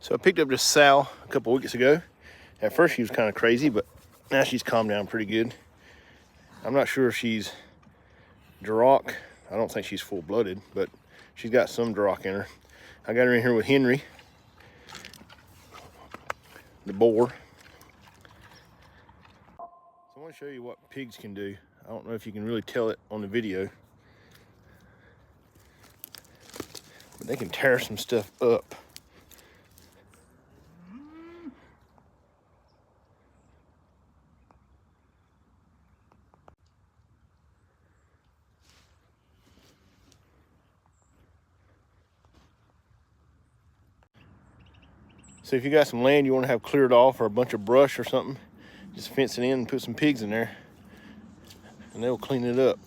So I picked up this sow a couple weeks ago. At first she was kind of crazy, but now she's calmed down pretty good. I'm not sure if she's Duroc. I don't think she's full-blooded, but she's got some Duroc in her. I got her in here with Henry, the boar. So I want to show you what pigs can do. I don't know if you can really tell it on the video, but they can tear some stuff up. So if you got some land you want to have cleared off, or a bunch of brush or something, just fence it in and put some pigs in there and they'll clean it up.